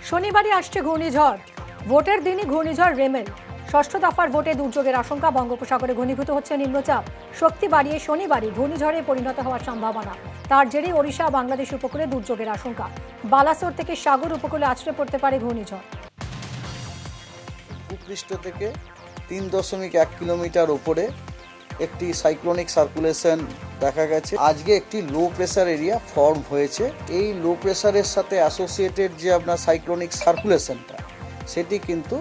শনিবারই আসছে ঘূর্ণিঝড়। ভোটের দিনই ঘূর্ণিঝড় রেমেল। ষষ্ঠ দফার ভোটে দুর্যোগের আশঙ্কা। বঙ্গোপসাগরে ঘনীভূত হচ্ছে নিম্নচাপ। শক্তি বাড়িয়ে শনিবারই ঘূর্ণিঝড়ে পরিণত হওয়ার সম্ভাবনা। তার জেরে ওড়িশা বাংলাদেশ উপকূলে দুর্যোগের আশঙ্কা। বালাসোর থেকে সাগর উপকূলে আছড়ে পড়তে পারে ঘূর্ণিঝড়। ভূপৃষ্ঠ থেকে 3.1 কিলোমিটার উপরে একটি সাইক্লোনিক সার্কুলেশন দেখা গেছে। আজকে একটি লো প্রেসার এরিয়া ফর্ম হয়েছে। এই লো প্রেসারের সাথে অ্যাসোসিয়েটেড যে আপনার সাইক্লোনিক সার্কুলেশনটা, সেটি কিন্তু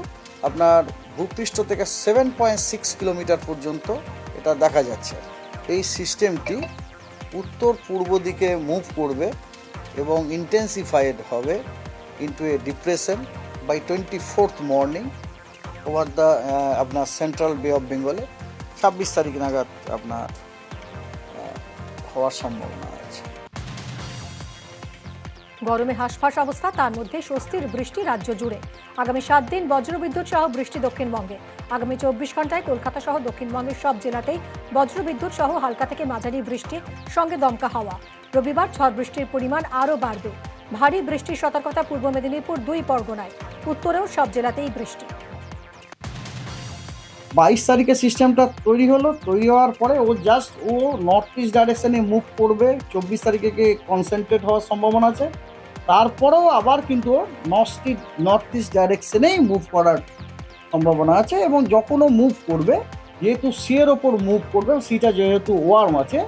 আপনার ভূপৃষ্ঠ থেকে 7.6 কিলোমিটার পর্যন্ত এটা দেখা যাচ্ছে। এই সিস্টেমটি উত্তর পূর্ব দিকে মুভ করবে এবং ইন্টেন্সিফাইড হবে into a depression by 24th morning over the আপনার সেন্ট্রাল বে অফ বেঙ্গলে 26 তারিখ নাগাদ আপনার হওয়ার সম্ভাবনা আছে। গরমে হাঁসফাঁস অবস্থা, তার মধ্যে স্বস্তির বৃষ্টি রাজ্য জুড়ে। আগামী 7 দিন বজ্রবিদ্যুৎ সহ বৃষ্টি দক্ষিণবঙ্গে। আগামী 24 ঘন্টায় কলকাতা সহ দক্ষিণবঙ্গের সব জেলাতেই বজ্রবিদ্যুৎ সহ হালকা থেকে মাঝারি বৃষ্টি, সঙ্গে দমকা হাওয়া। রবিবার ঝড় বৃষ্টির পরিমাণ আরও বাড়বে। ভারী বৃষ্টির সতর্কতা পূর্ব মেদিনীপুর 2 পরগনায়। উত্তরেও সব জেলাতেই বৃষ্টি। 22 তারিখে সিস্টেমটা তৈরি হলো। তৈরি হওয়ার পরে ও নর্থ ইস্ট ডাইরেকশনে মুভ করবে। 24 তারিখে কনসেন্ট্রেট হওয়ার সম্ভাবনা আছে। তারপরেও আবার কিন্তু নর্থ ইস্ট ডাইরেকশনেই মুভ করার সম্ভাবনা আছে। এবং যখন ও মুভ করবে, যেহেতু সিয়ের ওপর মুভ করবে, সিটা যেহেতু ওয়ার্ম আছে,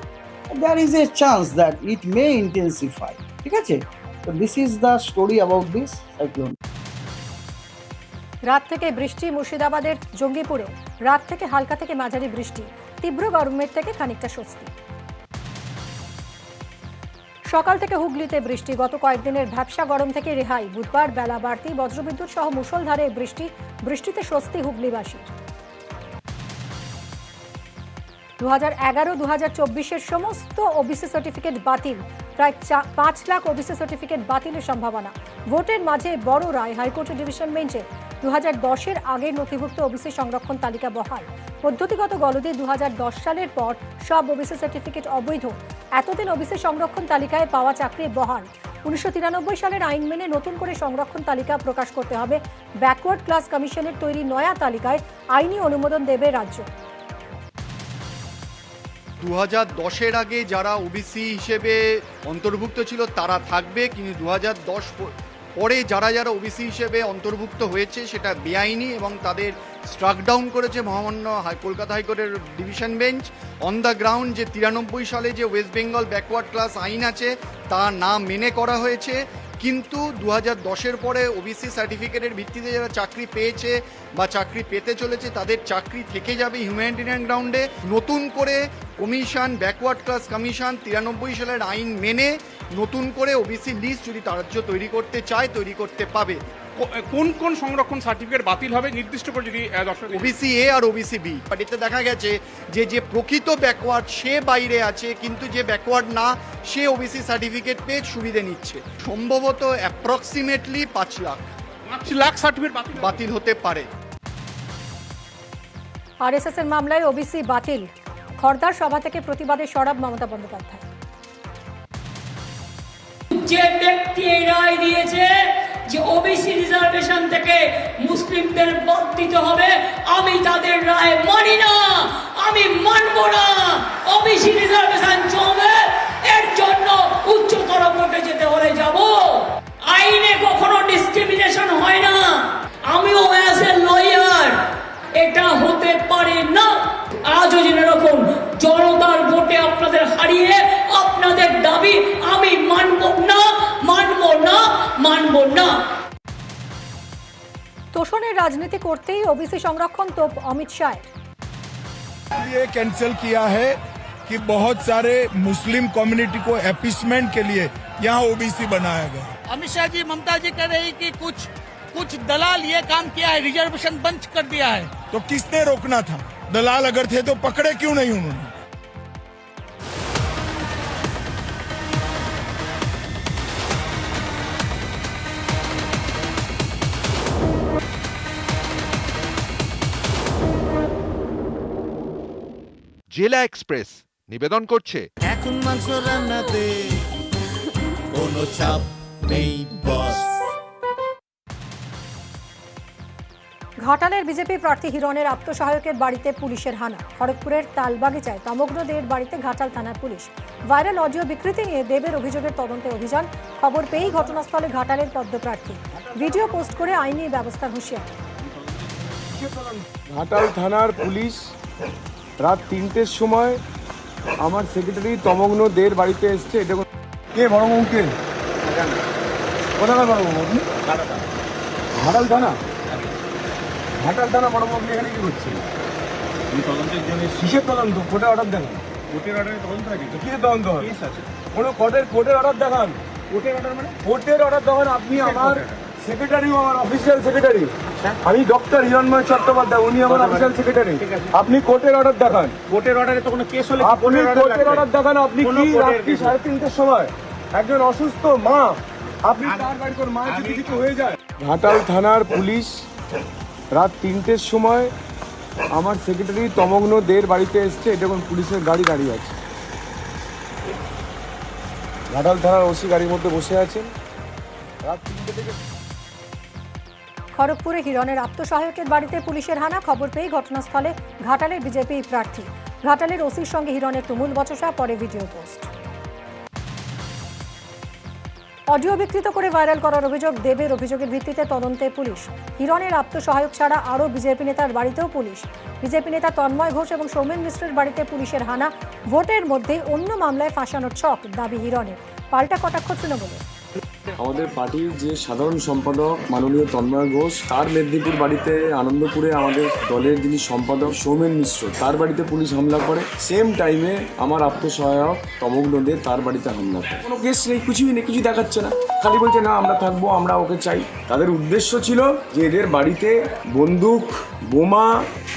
there is a chance that it may intensify. ঠিক আছে, তো this is the story about this cyclone. রাত থেকে বৃষ্টি মুর্শিদাবাদের জঙ্গিপুরে। রাত থেকে হালকা থেকে মাঝারি বৃষ্টি। তীব্র গরমের থেকে খানিকটা স্বস্তি। সকাল থেকে হুগলিতে বৃষ্টি। গত কয়েকদিনের ভ্যাপসা গরম থেকে রেহাই। বুধবার বেলা বাড়তি বজ্রবিদ্যুৎ সহ মুষলধারে বৃষ্টিতে স্বস্তি হুগলিবাসীর। 2011-2024 সমস্ত ওবিসি সার্টিফিকেট বাতিল। প্রায় 5 লাখ ওবিসি সার্টিফিকেট বাতিলের সম্ভাবনা। ভোটের মাঝে বড় রায় হাইকোর্টের ডিভিশন বেঞ্চে। 2010 আগের নথিভুক্ত ওবিসি সংরক্ষণ তালিকা বহাল। পদ্ধতিগত গলদে 2010 সালের পর সব ওবিসি সার্টিফিকেট অবৈধ। এতদিন ওবিসি সংরক্ষণ তালিকায় পাওয়া চাকরি বহাল। 1993 সালের আইন মেনে নতুন করে সংরক্ষণ তালিকা প্রকাশ করতে হবে। ব্যাকওয়ার্ড ক্লাস কমিশনের তৈরি নয়া তালিকায় আইনি অনুমোদন দেবে রাজ্য। 2010 আগে যারা ওবিসি হিসেবে অন্তর্ভুক্ত ছিল তারা থাকবে, কিন্তু 2010 পরে যারা ওবিসি হিসেবে অন্তর্ভুক্ত হয়েছে সেটা বেআইনি এবং তাদের স্ট্রাক ডাউন করেছে মহামান্য কলকাতা হাইকোর্টের division bench on the ground যে 93 সালে যে ওয়েস্ট বেঙ্গল ব্যাকওয়ার্ড ক্লাস আইন আছে তা না মেনে করা হয়েছে। কিন্তু 2010 পরে ওবিসি সার্টিফিকেটের ভিত্তিতে যারা চাকরি পেয়েছে বা চাকরি পেতে চলেছে তাদের চাকরি থেকে যাবে হিউম্যানিটেরিয়ান গ্রাউন্ডে। নতুন করে কমিশন, ব্যাকওয়ার্ড ক্লাস কমিশন 93 সালের আইন মেনে নতুন করে ওবিসি লিস্ট যদি রাজ্য তৈরি করতে চায় তৈরি করতে পাবে। কোন কোন সংরক্ষণ সার্টিফিকেট বাতিল হবে নির্দিষ্ট করে যদি ওবিসি এ আর ওবিসি বি। বাট এতে দেখা গেছে যে প্রকৃত ব্যাকওয়ার্ড সে বাইরে আছে, কিন্তু যে ব্যাকওয়ার্ড না সে ওবিসি সার্টিফিকেট পেয়ে সুবিধে নিচ্ছে। সম্ভবত অ্যাপ্রক্সিমেটলি 5 লাখ সার্টিফিকেট বাতিল হতে পারে। আরএসএস এর মামলায় ওবিসি বাতিল। খড়দার সভা থেকে প্রতিবাদে সরব মমতা বন্দ্যোপাধ্যায়। যে ব্যক্তি এই রায় দিয়েছে যে ওবিসি রিজার্ভেশন থেকে মুসলিমদের বাদ দিতে হবে, আমি তাদের রায় মানি না, আমি মানব না। ওবিসি রিজার্ভেশন চলবে, এর জন্য উচ্চতর কোর্টে যেতে হলে যাব। আইনে কখনো ডিসক্রিমিনেশন হয় না। আমিও অ্যাজ এ লয়ার, এটা হতে পারে না। আজও জেনে রাখুন, জনতার ভোটে আপনাদের হারিয়ে আপনাদের দাবি আমি মানব না, মানব না, মানব না। তোষণের রাজনীতি করতেই ওবিসি সংরক্ষণ তোপ অমিত শাহ। ये कैंसिल किया है कि बहुत सारे मुस्लिम कम्युनिटी को एपिसमेंट के लिए यहाँ ओबीसी बनाया गया। अमित शाह जी, ममता जी कह रही कि कुछ दलाल ये काम किया है, रिजर्वेशन बंद कर दिया है। तो किसने रोकना था? दलाल अगर थे तो पकड़े क्यों नहीं उन्होंने? জেলা এক্সপ্রেস নিবেদন করছে এখন মাংস রান্নাতে কোনো চাপ নেই বস। ঘাটালের বিজেপি প্রার্থী হিরণের আত্মসহায়কের বাড়িতে পুলিশের হানা। খড়গপুরের তালবাগিচায় তমগ্ন দের বাড়িতে ঘাটাল থানার পুলিশ। ভাইরাল অডিও বিকৃতি নিয়ে দেবের অভিযোগের তদন্তে অভিযান। খবর পেয়েই ঘটনাস্থলে ঘাটালের পদ্মপ্রার্থী। ভিডিও পোস্ট করে আইনি ব্যবস্থার হুঁশিয়ারি। ঘাটাল থানার পুলিশ রাত 3টের সময় আমার সেক্রেটারি তমগ্ন দের বাড়িতে এসছে। এটা কে বড় কে কোথাকার বড় আপনি? ঘাটাল থানা ঘাটাল থানা বড় আপনি এখানে কি করছেন? কিসের তদন্ত? কোর্টের অর্ডার দেখান। কোর্টের অর্ডারে তদন্ত থাকে। কিসের তদন্ত হয়? কোনো কোর্টের অর্ডার দেখান। কোর্টের অর্ডার মানে কোর্টের অর্ডার দেখান। আপনি আমার সেক্রেটারি, আমার অফিসিয়াল সেক্রেটারি। আমি ডক্টর হিরণময় চট্টোপাধ্যায়, উনি আমার অফিসিয়াল সেক্রেটারি। আপনি কোর্টের অর্ডার দেখান। কোর্টের অর্ডারে তো কোনো কেস হলে আপনি কোর্টের অর্ডার দেখান। আপনি কি রাত্রি 3:30টার সময় একজন অসুস্থ মা, আপনি তার বাড়ি করে মায়ের যদি কিছু হয়ে যায়? ঘাটাল থানার পুলিশ রাত 3টের সময় আমার সেক্রেটারি তমগ্ন দের বাড়িতে এসছে। এটা কোন পুলিশের গাড়ি দাঁড়িয়ে আছে। ঘাটাল থানার ওসি গাড়ির মধ্যে বসে আছেন। রাত 3টে থেকে খড়গপুরে হিরণের আত্মসহায়কের বাড়িতে পুলিশের হানা। খবর পেয়ে ঘটনাস্থলে ঘাটালের বিজেপি প্রার্থী। ঘাটালের ওসির সঙ্গে হিরণের তুমুল বচসা, পরে ভিডিও পোস্ট। অডিও বিকৃত করে ভাইরাল করার অভিযোগ। দেবের অভিযোগের ভিত্তিতে তদন্তে পুলিশ। হিরণের আত্মসহায়ক ছাড়া আরও বিজেপি নেতার বাড়িতেও পুলিশ। বিজেপি নেতা তন্ময় ঘোষ এবং সৌমেন মিশ্রের বাড়িতে পুলিশের হানা। ভোটের মধ্যে অন্য মামলায় ফাঁসানোর ছক দাবি হিরণের। পাল্টা কটাক্ষ তৃণমূলের। আমাদের পার্টির যে সাধারণ সম্পাদক মাননীয় তন্ময় ঘোষ, তার মেদিনীপুর বাড়িতে আনন্দপুরে আমাদের দলের যিনি সম্পাদক সৌমেন মিশ্র, তার বাড়িতে পুলিশ হামলা করে। সেম টাইমে আমার আত্মসহায়ক তমগ্ন দে তার বাড়িতে হামলা করে। কোনো কেস নেই, কিছুই নেই, কিছু দেখাচ্ছে না, খালি বলছে না আমরা থাকবো, আমরা ওকে চাই। তাদের উদ্দেশ্য ছিল যে এদের বাড়িতে বন্দুক, বোমা,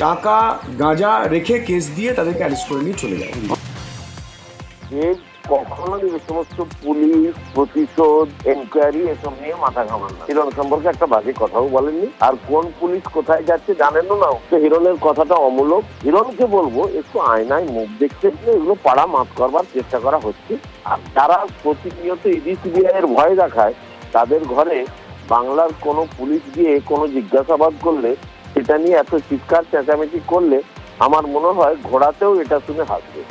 টাকা, গাঁজা রেখে কেস দিয়ে তাদেরকে অ্যারেস্ট করে নিয়ে চলে যাবে। কখনো এই সমস্ত পুলিশ প্রতিশোধ এনকোয়ারি এসব নিয়ে মাথা ঘামান না। হিরণ সম্পর্কে একটা বাজে কথাও বলেননি, আর কোন পুলিশ কোথায় যাচ্ছে জানেন না। হিরণের কথাটা অমূলক। হিরণকে বলবো একটু আয়নায় মুখ দেখতে, এগুলো পাড়া মাফ করবার চেষ্টা করা হচ্ছে। আর যারা প্রতিনিয়ত ইডি সিবিআই এর ভয় দেখায়, তাদের ঘরে বাংলার কোনো পুলিশ গিয়ে কোনো জিজ্ঞাসাবাদ করলে, সেটা নিয়ে এত চিৎকার চেঁচামেচি করলে, আমার মনে হয় ঘোড়াতেও এটা শুনে হাসবে।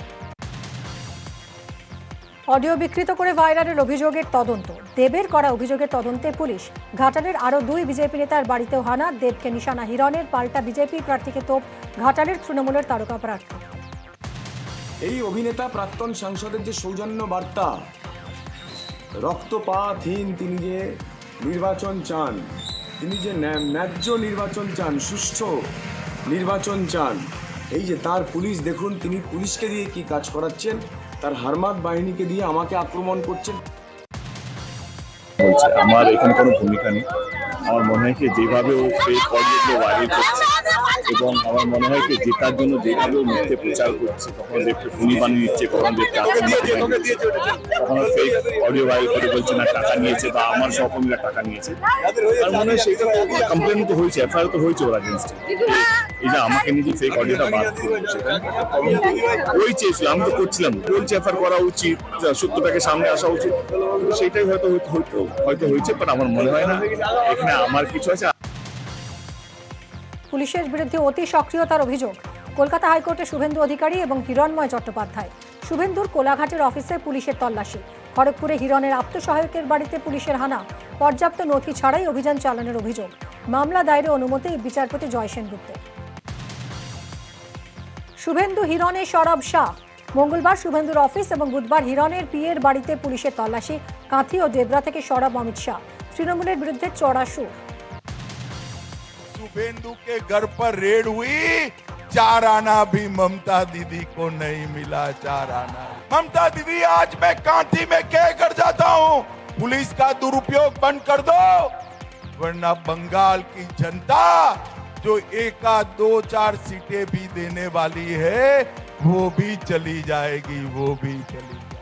অডিও বিকৃত করে ভাইরালের অভিযোগের তদন্ত। দেবের করা অভিযোগের তদন্তে পুলিশ। ঘাটালের আরও 2 বিজেপি নেতার বাড়িতেও হানা। দেবকে নিশানা হিরণের। পাল্টা বিজেপি প্রার্থীকে তোপ ঘাটালের তৃণমূলের তারকা প্রার্থী। এই অভিনেতা প্রাক্তন সাংসদের যে সৌজন্য বার্তা, রক্তপাতহীন তিনি যে নির্বাচন চান, তিনি যে ন্যায্য নির্বাচন চান, সুষ্ঠু নির্বাচন চান, এই যে তার পুলিশ দেখুন, তিনি পুলিশকে দিয়ে কি কাজ করাচ্ছেন, তার হারমাত বাহিনীকে দিয়ে আমাকে আক্রমণ করছেন। বলছে আমার এখানে কোনো ভূমিকা নেই। আমার মনে হয় কি যেভাবে ও ফেক অডিওগুলো ভাইরাল করছে, এবং আমার মনে হয় কি জেতার জন্য যেভাবে ও মিথ্যে প্রচার করছে, কখনো দেখতে খুনি বানিয়ে দিচ্ছে, কখনো দেখতে কখনো ফেক অডিও ভাইরাল করে বলছে না টাকা নিয়েছে বা আমার সহকর্মীরা টাকা নিয়েছে। আর মনে হয় সেটা কমপ্লেন তো হয়েছে, এফআইআর তো হয়েছে ওর এগেইনস্টে। এই যে আমাকে নিজে ফেক অডিওটা বাদ করবো, সেটা ওই চেয়েছিল, আমি তো করছিলাম। বলছে এফআইআর করা উচিত, সত্যটাকে সামনে আসা উচিত, সেটাই হয়তো হয়েছে, বাট আমার মনে হয় না এখানে আমার কিছু আছে। পুলিশের বিরুদ্ধে অতি সক্রিয়তার অভিযোগ। কলকাতা হাইকোর্টে শুভেন্দু অধিকারী এবং হিরণময় চট্টোপাধ্যায়। শুভেন্দুর কোলাঘাটের অফিসে পুলিশের তল্লাশি। খড়গপুরে হিরণের আত্মসহায়কের বাড়িতে পুলিশের হানা। পর্যাপ্ত নথি ছাড়াই অভিযান চালানোর অভিযোগ। মামলা দায়েরের অনুমতি বিচারপতি জয় সেনগুপ্তের। শুভেন্দু হিরণে সরব শাহ। মঙ্গলবার শুভেন্দুর অফিস এবং বুধবার হিরণের পিএর বাড়িতে পুলিশের তল্লাশি। কাঁথি ও ডেবরা থেকে সরব অমিত শাহ। তৃণমূলের বিরুদ্ধে চড়া সুর। शुभेंदु के घर पर रेड हुई, 4 आना भी ममता दीदी को नहीं मिला। 4 आना ममता दीदी, आज मैं कांठी में कह कर जाता हूँ, पुलिस का दुरुपयोग बंद कर दो, वरना बंगाल की जनता जो 1 आध 2 4 सीटें भी देने वाली है, वो भी चली जाएगी, वो भी चली जाएगी।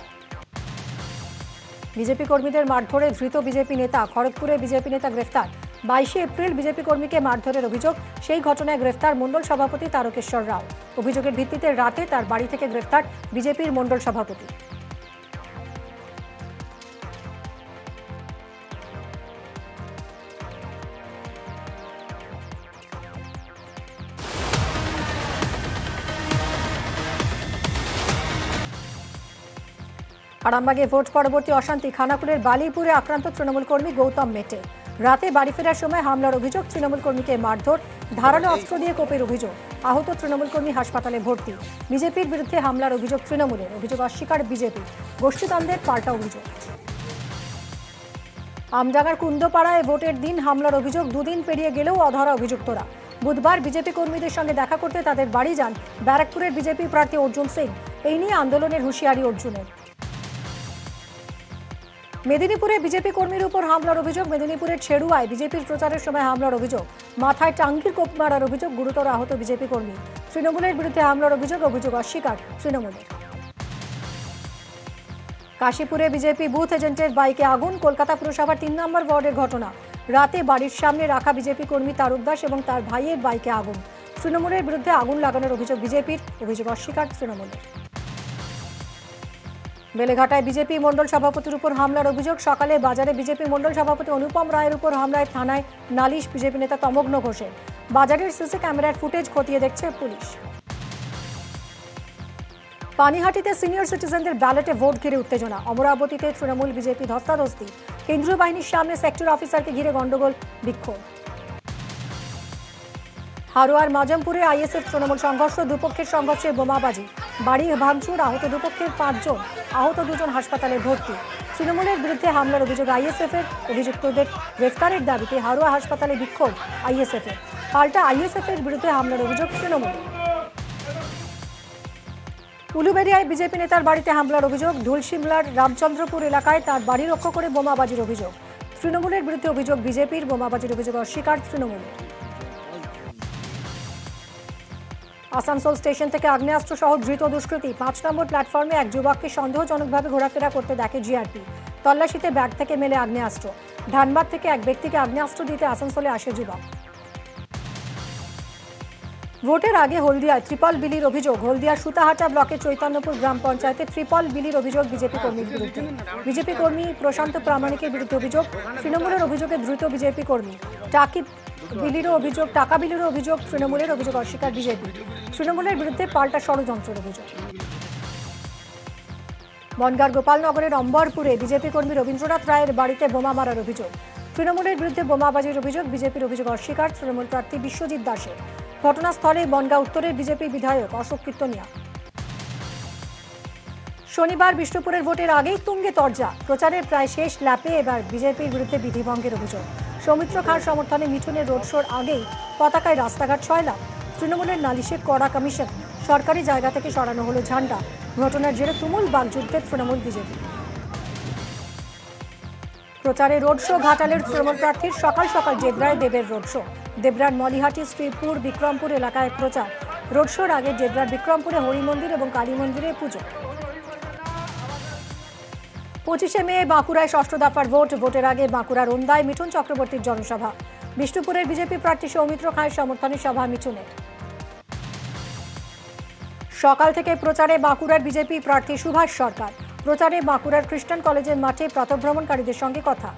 বিজেপি কর্মীদের মারধরে ধৃত বিজেপি নেতা। খড়গপুরে বিজেপি নেতা গ্রেফতার। 22 এপ্রিল বিজেপি কর্মীকে মারধরের অভিযোগ। সেই ঘটনায় গ্রেফতার মণ্ডল সভাপতি তারকেশ্বর রাও। অভিযোগের ভিত্তিতে রাতে তার বাড়ি থেকে গ্রেফতার বিজেপির মণ্ডল সভাপতি। আরামবাগে ভোট পরবর্তী অশান্তি, খানাকুলের বালিপুরে আক্রান্ত তৃণমূল কর্মী গৌতম মেটে। রাতে বাড়ি ফেরার সময় হামলার অভিযোগ, তৃণমূল কর্মীকে মারধর, ধারালো অস্ত্র দিয়ে কোপের অভিযোগ। আহত তৃণমূল কর্মী হাসপাতালে ভর্তি। বিজেপির বিরুদ্ধে হামলার অভিযোগ তৃণমূলের, অভিযোগ অস্বীকার বিজেপি। গোষ্ঠীদ্বন্দ্বের পাল্টা অভিযোগ। আমডাঙ্গার কুন্দপাড়ায় ভোটের দিন হামলার অভিযোগ, দুদিন পেরিয়ে গেলেও অধরা অভিযুক্তরা। বুধবার বিজেপি কর্মীদের সঙ্গে দেখা করতে তাদের বাড়ি যান ব্যারাকপুরের বিজেপি প্রার্থী অর্জুন সিং। এই নিয়ে আন্দোলনের হুঁশিয়ারি অর্জুনের। মেদিনীপুরে বিজেপি কর্মীর উপর হামলার অভিযোগ, মেদিনীপুরের ছেড়ুয়ায় বিজেপির প্রচারের সময় হামলার অভিযোগ, মাথায় টাঙ্গির কোপ মারার অভিযোগ, গুরুতর আহত বিজেপি কর্মী। তৃণমূলের বিরুদ্ধে হামলার অভিযোগ, অভিযোগ অস্বীকার তৃণমূলের। কাশীপুরে বিজেপি বুথ এজেন্টের বাইকে আগুন, কলকাতা পুরসভার 3 নম্বর ওয়ার্ডের ঘটনা। রাতে বাড়ির সামনে রাখা বিজেপি কর্মী তারক দাস এবং তার ভাইয়ের বাইকে আগুন। তৃণমূলের বিরুদ্ধে আগুন লাগানোর অভিযোগ বিজেপির, অভিযোগ অস্বীকার তৃণমূলের। বেলেঘাটায় বিজেপি মণ্ডল সভাপতির উপর হামলার অভিযোগ, সকালে বাজারে বিজেপি মণ্ডল সভাপতি অনুপম রায়ের উপর হামলায় থানায় নালিশ বিজেপি নেতা তমগ্ন ঘোষের। বাজারের সিসি ক্যামেরার ফুটেজ খতিয়ে দেখছে পুলিশ। পানিহাটিতে সিনিয়র সিটিজেনদের ব্যালটে ভোট ঘিরে উত্তেজনা, অমরাবতীতে তৃণমূল বিজেপি ধস্তাধস্তি, কেন্দ্রীয় বাহিনীর সামনে সেক্টর অফিসারকে ঘিরে গন্ডগোল, বিক্ষোভ। হারোয়ার মাজমপুরে আইএসএফ তৃণমূল সংঘর্ষ, দুপক্ষের সংঘর্ষে বোমাবাজি, বাড়ি ভাঙচুর, আহত দুপক্ষের 5 জন, আহত 2 জন হাসপাতালে ভর্তি। তৃণমূলের বিরুদ্ধে হামলার অভিযোগ আইএসএফের, অভিযুক্তদের গ্রেফতারের দাবিতে হারোয়া হাসপাতালে বিক্ষোভ আইএসএফের। পাল্টা আইএসএফের বিরুদ্ধে হামলার অভিযোগ তৃণমূলের। উলুবেড়িয়ায় বিজেপি নেতার বাড়িতে হামলার অভিযোগ, ধুলশিমলার রামচন্দ্রপুর এলাকায় তার বাড়ি লক্ষ্য করে বোমাবাজির অভিযোগ। তৃণমূলের বিরুদ্ধে অভিযোগ বিজেপির, বোমাবাজির অভিযোগ অস্বীকার তৃণমূলের। আসানসোল স্টেশন থেকে আগ্নেয়াস্ত্র সহ ধৃত দুষ্কৃতী, 5 নম্বর প্ল্যাটফর্মে এক যুবককে সন্দেহজনকভাবে ঘোরাফেরা করতে দেখে জিআরপি। তল্লাশিতে ব্যাগ থেকে মেলে আগ্নেয়াস্ত্র। ধানবাদ থেকে এক ব্যক্তিকে আগ্নেয়াস্ত্র দিতে আসানসোলে আসে যুবক। ভোটের আগে হলদিয়ায় ট্রিপল বিলির অভিযোগ, হলদিয়া সুতাহাটা ব্লকের চৈতন্যপুর গ্রাম পঞ্চায়েতে ট্রিপল বিলির অভিযোগ বিজেপি কর্মীর বিরুদ্ধে। বিজেপি কর্মী প্রশান্ত প্রামাণিকের বিরুদ্ধে অভিযোগ, তৃণমূলের অভিযোগে ধৃত বিজেপি কর্মী। টাকা বিলিরও অভিযোগ তৃণমূলের, অভিযোগ অস্বীকার বিজেপি। তৃণমূলের বিরুদ্ধে পাল্টা ষড়যন্ত্রের অভিযোগ। বনগাঁর গোপালনগরের অম্বরপুরে বিজেপি কর্মী রবীন্দ্রনাথ রায়ের বাড়িতে বোমা মারার অভিযোগ। তৃণমূলের বিরুদ্ধে বোমাবাজির অভিযোগ, বিজেপির অভিযোগ অস্বীকার তৃণমূল প্রার্থী বিশ্বজিৎ দাসের। ঘটনাস্থলে বনগাঁ উত্তরের বিজেপি বিধায়ক অশোক কীর্তনিয়া। শনিবার বিষ্ণুপুরের ভোটের আগেই তুঙ্গে তরজা, প্রচারের প্রায় শেষ ল্যাপে এবার বিজেপির বিরুদ্ধে বিধিভঙ্গের অভিযোগ। সৌমিত্র খাঁর সমর্থনে মিঠুনের রোড শোর আগেই পতাকায় রাস্তাঘাট ছয়লাভ। তৃণমূলের নালিশে কড়া কমিশন, সরকারি জায়গা থেকে সরানো হলো ঝান্ডা। ঘটনার জেরে তুমুল বাকযুদ্ধে তৃণমূল বিজেপি। প্রচারে রোড শো ঘাটালের তৃণমূল প্রার্থীর, সকাল সকাল জেদ্রায় দেবের রোড শো। দেবরার মলিহাটি, শ্রীপুর, বিক্রমপুর এলাকায় প্রচার। রোড শোর আগে জেদ্রার বিক্রমপুরে হরি মন্দির এবং কালী মন্দিরে পুজো। 25শে মে বাঁকুড়ায় 6ষ্ঠ দফার ভোট, ভোটের আগে বাঁকুড়ার ওন্দায় মিঠুন চক্রবর্তীর জনসভা। বিষ্ণুপুরের বিজেপি প্রার্থী সৌমিত্র খাঁয়ের সমর্থনে সভা মিঠুনের। সকাল থেকে প্রচারে বাঁকুড়ার বিজেপি প্রার্থী সুভাষ সরকার। প্রচারে বাঁকুড়ার খ্রিস্টান কলেজের মাঠে প্রাতঃভ্রমণকারীদের সঙ্গে কথা।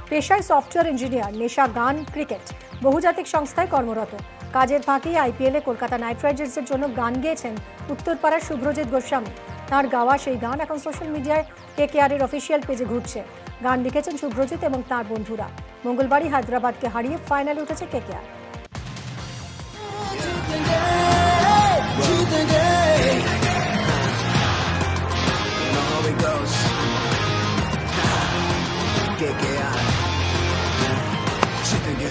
পেশায় সফটওয়্যার ইঞ্জিনিয়ার, নেশা গান, ক্রিকেট, বহুজাতিক সংস্থায় কর্মরত। কাজের ফাঁকি আইপিএলে কলকাতা নাইট রাইডার্সের জন্য গান গেয়েছেন উত্তরপাড়ার শুভ্রজিৎ গোস্বামী। তাঁর গাওয়া সেই গান এখন সোশ্যাল মিডিয়ায় কেকেআরের অফিসিয়াল পেজে ঘুরছে। গান লিখেছেন শুভ্রজিৎ এবং তাঁর বন্ধুরা। মঙ্গলবারই হায়দ্রাবাদকে হারিয়ে ফাইনালে উঠেছে কেকেআর।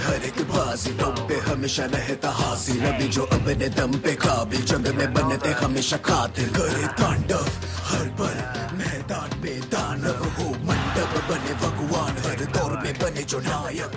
हर एक बाजी दम पे हमेशा रहता हासिल, अभी जो अपने दम पे काबिल, जंग में बनते हमेशा कातिल। करे तांडव हर पल मैदान में दानव हो, मंडप बने भगवान, हर दौर में बने जो नायक।